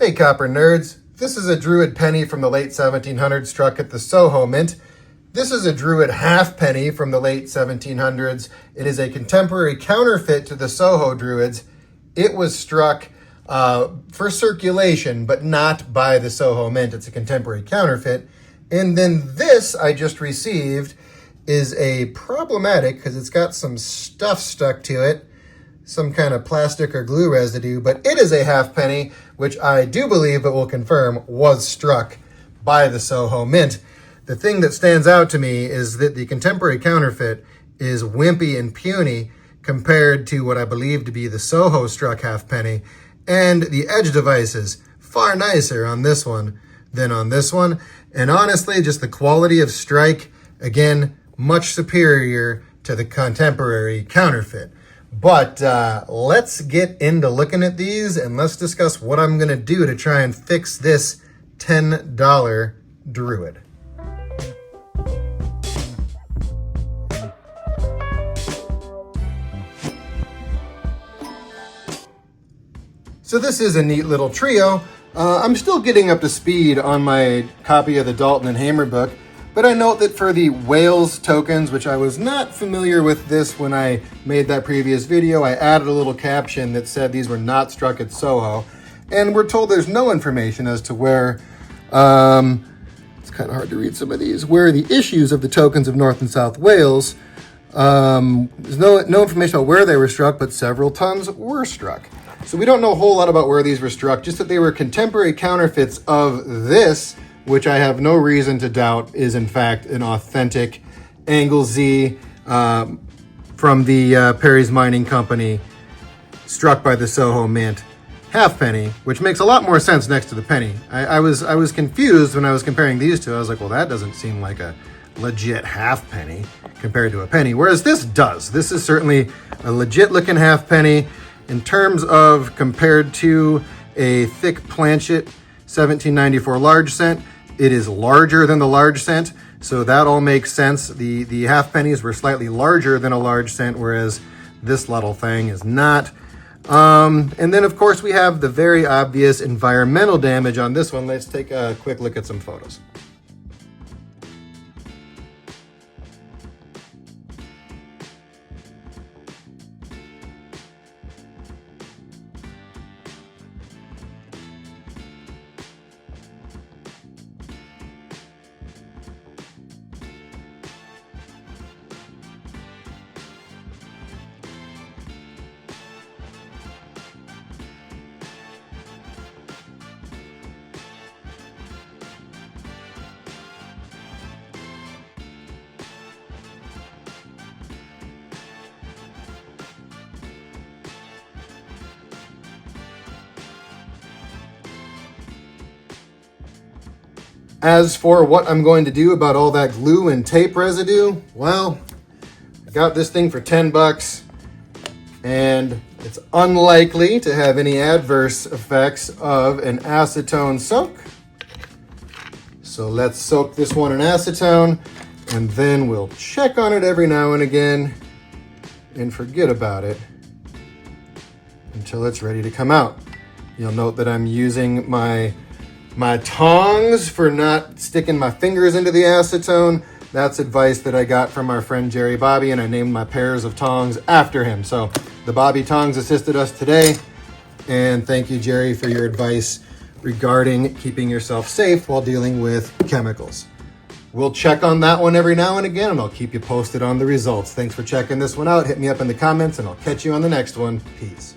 Hey copper nerds, this is a Druid penny from the late 1700s struck at the SoHo Mint. This is a Druid Halfpenny from the late 1700s. It is a contemporary counterfeit to the SoHo Druids. It was struck for circulation, but not by the SoHo Mint. It's a contemporary counterfeit. And then this I just received is a problematic because it's got some stuff stuck to it. Some kind of plastic or glue residue, but it is a halfpenny, which I do believe, but will confirm, was struck by the SoHo Mint. The thing that stands out to me is that the contemporary counterfeit is wimpy and puny compared to what I believe to be the SoHo struck halfpenny, and the edge device is far nicer on this one than on this one. And honestly, just the quality of strike, again, much superior to the contemporary counterfeit. But let's get into looking at these and let's discuss what I'm going to do to try and fix this $10 Druid. So this is a neat little trio. I'm still getting up to speed on my copy of the Dalton and Hamer book, but I note that for the Wales tokens, which I was not familiar with this when I made that previous video, I added a little caption that said these were not struck at SoHo. And we're told there's no information as to where, it's kind of hard to read some of these, where the issues of the tokens of North and South Wales, there's no information about where they were struck, but several tons were struck. So we don't know a whole lot about where these were struck, just that they were contemporary counterfeits of this, which I have no reason to doubt is in fact an authentic Anglesey from the Perry's Mining Company, struck by the SoHo Mint halfpenny, which makes a lot more sense next to the penny. I was confused when I was comparing these two. I was like, well, that doesn't seem like a legit halfpenny compared to a penny, whereas this does. This is certainly a legit looking halfpenny in terms of compared to a thick planchet 1794 large cent. It is larger than the large cent, so that all makes sense. The halfpennies were slightly larger than a large cent, whereas this little thing is not. And then, of course, we have the very obvious environmental damage on this one. Let's take a quick look at some photos. As for what I'm going to do about all that glue and tape residue, well, I got this thing for 10 bucks and it's unlikely to have any adverse effects of an acetone soak. So let's soak this one in acetone and then we'll check on it every now and again and forget about it until it's ready to come out. You'll note that I'm using my tongs for not sticking my fingers into the acetone. That's advice that I got from our friend Jerry Bobby, and I named my pairs of tongs after him. So the Bobby tongs assisted us today, and thank you, Jerry, for your advice regarding keeping yourself safe while dealing with chemicals. We'll check on that one every now and again, and I'll keep you posted on the results. Thanks for checking this one out. Hit me up in the comments, and I'll catch you on the next one. Peace.